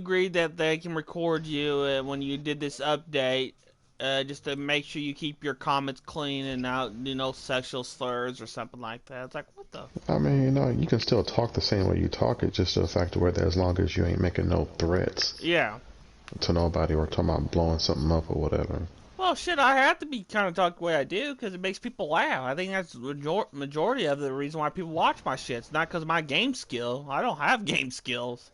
agreed that they can record you when you did this update, just to make sure you keep your comments clean and not do no sexual slurs or something like that. It's like, what the? I mean, you can still talk the same way you talk. It's just a fact of where that as long as you ain't making no threats Yeah. to nobody or talking about blowing something up or whatever. Well, shit, I have to be kind of talk the way I do because it makes people laugh. I think that's the majority of the reason why people watch my shit. It's not because of my game skill. I don't have game skills.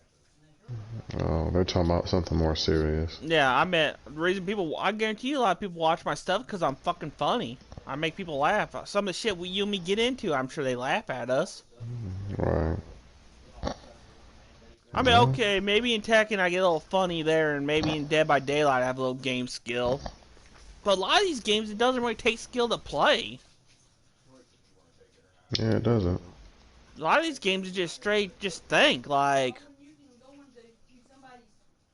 Oh, they're talking about something more serious. Yeah, I meant the reason people. I guarantee you a lot of people watch my stuff because I'm fucking funny. I make people laugh. Some of the shit you and me get into, I'm sure they laugh at us. Right. I mean, Well, okay, maybe in Tekken I get a little funny there, and maybe in Dead by Daylight I have a little game skill. But a lot of these games, it doesn't really take skill to play. yeah, it doesn't. A lot of these games are just straight, just think, like...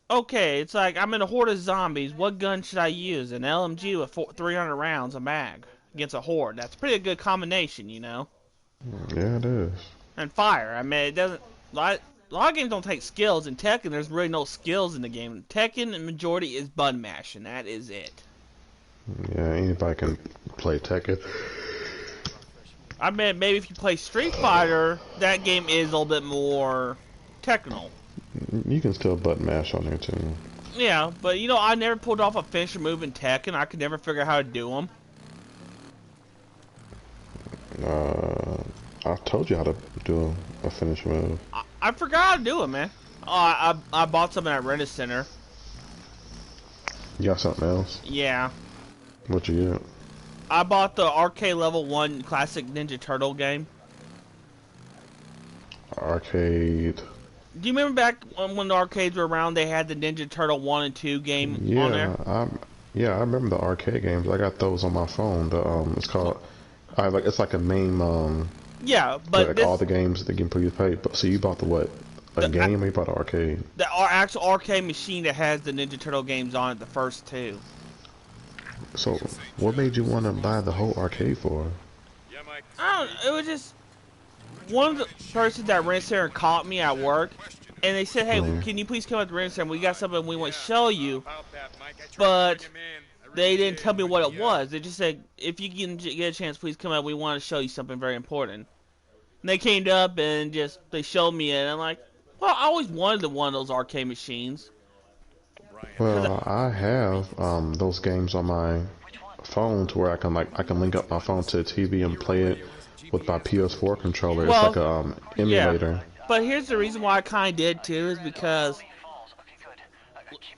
Okay, it's like, I'm in a horde of zombies, what gun should I use? An LMG with 300 rounds, a mag, against a horde. That's a pretty good combination, you know? Yeah, it is. And fire, I mean, it doesn't... A lot of games don't take skills. In Tekken, there's really no skills in the game. Tekken, the majority is button mashing, that is it. Yeah, anybody can play Tekken. I mean, maybe if you play Street Fighter, that game is a little bit more technical. You can still button mash on there too. Yeah, but you know, I never pulled off a finisher move in Tekken. I could never figure out how to do them. I told you how to do a finish move. I forgot how to do it, man. Oh, I bought something at Rent a Center. You got something else? Yeah. What you get? I bought the Arcade Level 1 Classic Ninja Turtle game. Arcade. Do you remember back when the arcades were around, they had the Ninja Turtle 1 and 2 game on there? Yeah, I remember the arcade games. I got those on my phone. It's called, it's like a name, yeah, but like all the games that can please play. But so you bought the what? A game or you bought an arcade? The actual arcade machine that has the Ninja Turtle games on it, the first two. So, what made you want to buy the whole arcade for? I don't know, it was just... One of the persons that Rent Center caught me at work, and they said, hey, can you please come up to Rent Center? We got something we want to show you. But they didn't tell me what it was. They just said, if you can get a chance, please come up. We want to show you something very important. And they came up and they showed me it. And I'm like, well, I always wanted one of those arcade machines. Well, I have those games on my phone to where I can link up my phone to the TV and play it with my PS4 controller. Well, it's like a emulator. Yeah. But here's the reason why I kind of did too, is because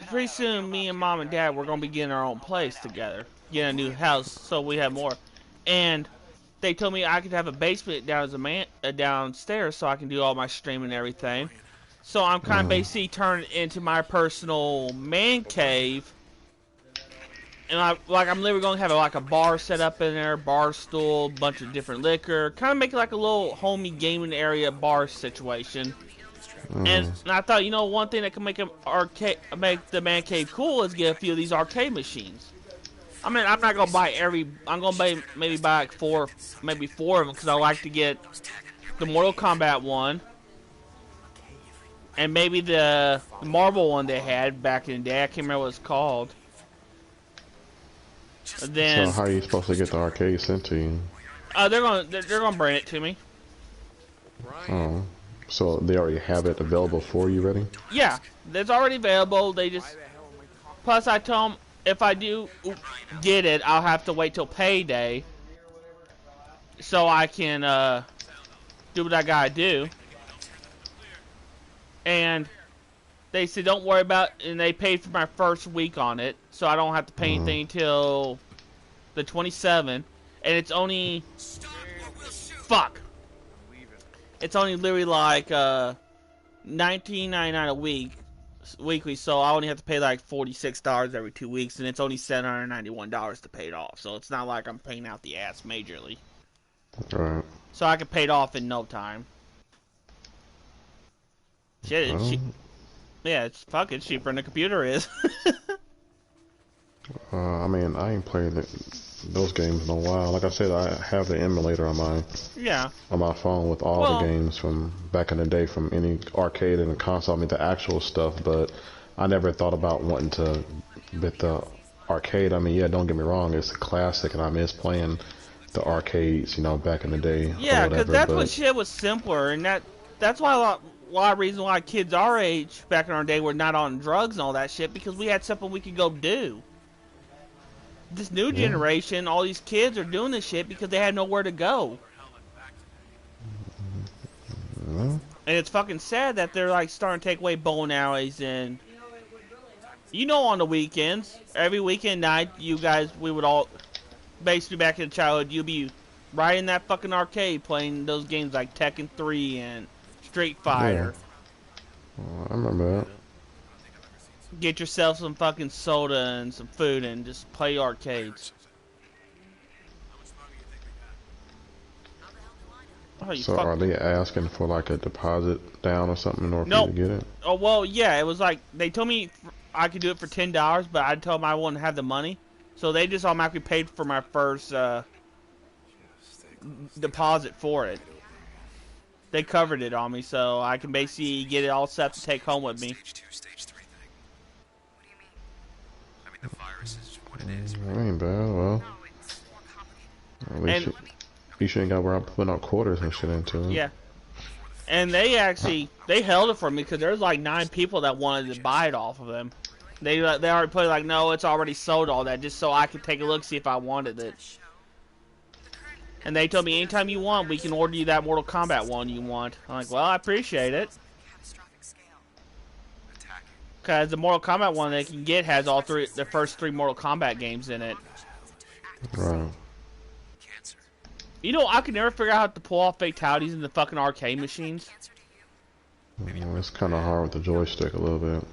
pretty soon me and mom and dad we're gonna be getting our own place together, getting a new house, so we have more. And they told me I could have a basement downstairs, so I can do all my streaming and everything. So I'm kind of basically turning it into my personal man cave. And I'm literally gonna have a bar set up in there, bar stool, bunch of different liquor, kind of make it like a little homey gaming area bar situation. And I thought, you know, one thing that can make make the man cave cool is get a few of these arcade machines. I mean, I'm not gonna buy I'm gonna maybe buy like maybe four of them, because I like to get the Mortal Kombat one, and maybe the Marvel one they had back in the day. I can't remember what it's called. Then, so how are you supposed to get the arcade sent to you? They're gonna bring it to me. Oh, so they already have it available for you, ready? Yeah, it's already available. They just plus I told them if I do get it, I'll have to wait till payday so I can do what I gotta do. And they said don't worry about it, and they paid for my first week on it, so I don't have to pay anything until the 27th. And it's only it's only literally like $19.99 a weekly, so I only have to pay like $46 every 2 weeks, and it's only $791 to pay it off. So it's not like I'm paying out the ass majorly. Right. So I can pay it off in no time. Shit, yeah, it's fucking cheaper than the computer is. I mean, I ain't played it those games in a while. Like I said, I have the emulator on my phone with all the games from back in the day, from any arcade and console. I mean, the actual stuff, but I never thought about wanting to get the arcade. I mean, yeah, don't get me wrong, it's a classic, and I miss playing the arcades, you know, back in the day. Yeah, because that's what shit was simpler, and that's why a lot of reasons why kids our age back in our day were not on drugs and all that shit, because we had something we could go do. This new generation, all these kids are doing this shit because they had nowhere to go. And it's fucking sad that they're like starting to take away bowling alleys and, you know, on the weekends, every weekend night, you guys, we would all, basically back in childhood, you'd be right in that fucking arcade playing those games like Tekken 3 and Street Fighter. Yeah. I remember that. Get yourself some fucking soda and some food and just play arcades. Oh, so are they asking for like a deposit down or something in order for you to get it? Oh, well, yeah, it was like, they told me I could do it for $10, but I told them I wouldn't have the money. So they just automatically paid for my first deposit for it. They covered it on me, so I can basically get it all set to take home with me. That ain't bad. Well, at least you shouldn't got where I'm putting out quarters and shit into it. Yeah. And they held it for me because there's like 9 people that wanted to buy it off of them. They already put it like, no, it's already sold, all that, just so I could take a look, see if I wanted it. And they told me anytime you want, we can order you that Mortal Kombat one you want. I'm like, well, I appreciate it. Because the Mortal Kombat one they can get has the first 3 Mortal Kombat games in it. Right. You know, I could never figure out how to pull off fatalities in the fucking arcade machines. It's kind of hard with the joystick a little bit.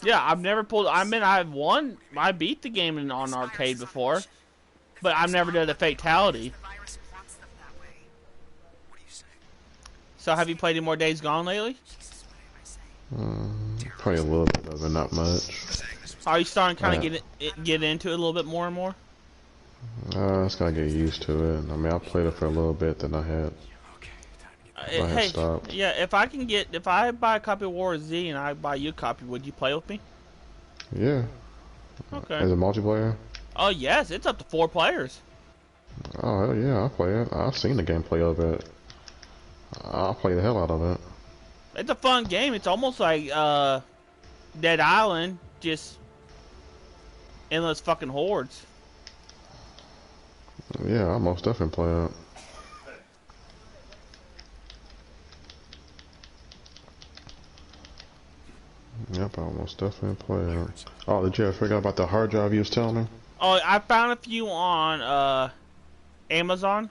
Yeah, I've never pulled. I mean, I beat the game on arcade before, but I've never done the fatality. So, have you played any more Days Gone lately? Probably a little bit of it, not much. Are you starting to kind of get into it a little bit more and more? I just gotta get used to it. I mean, I played it for a little bit, then I had stopped. Yeah, if I buy a copy of War Z and I buy you a copy, would you play with me? Yeah. Okay. Is it multiplayer? Oh yes, it's up to 4 players. Oh hell yeah, I'll play it. I've seen the gameplay of it. I'll play the hell out of it. It's a fun game. It's almost like Dead Island, just endless fucking hordes. Yeah, I'll most definitely play it. Yep, I almost definitely play it. Oh, did you ever figure out about the hard drive you was telling me? Oh, I found a few on Amazon.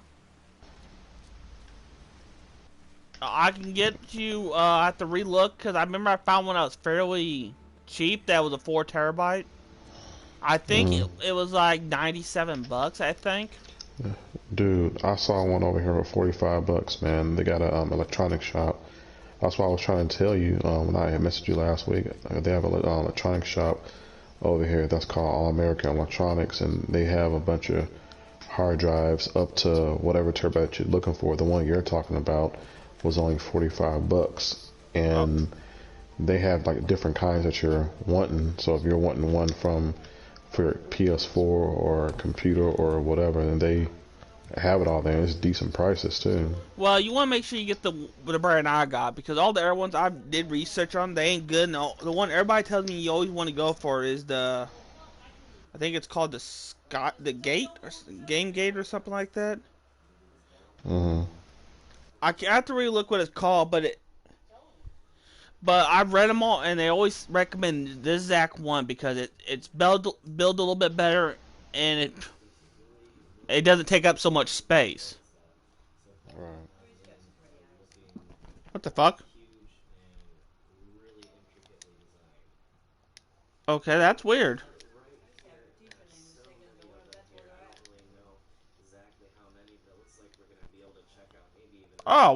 I can get you, I have to relook, because I remember I found one that was fairly cheap, that was a 4 terabyte. I think it was like $97, I think. Dude, I saw one over here for $45, man. They got a electronic shop. That's why I was trying to tell you when I had messaged you last week. They have an electronic shop over here that's called All American Electronics, and they have a bunch of hard drives up to whatever terabyte you're looking for. The one you're talking about was only $45, and they have like different kinds that you're wanting. So if you're wanting one for your PS4 or computer or whatever, then they have it all there. It's decent prices too. Well, you want to make sure you get the brand I got, because all the other ones I did research on, they ain't good. No, the one everybody tells me you always want to go for is I think it's called the Gate or Game Gate or something like that. I have to really look what it's called, but I've read them all, and they always recommend this exact one because it's built a little bit better, and it doesn't take up so much space. Right. What the fuck? Okay, that's weird.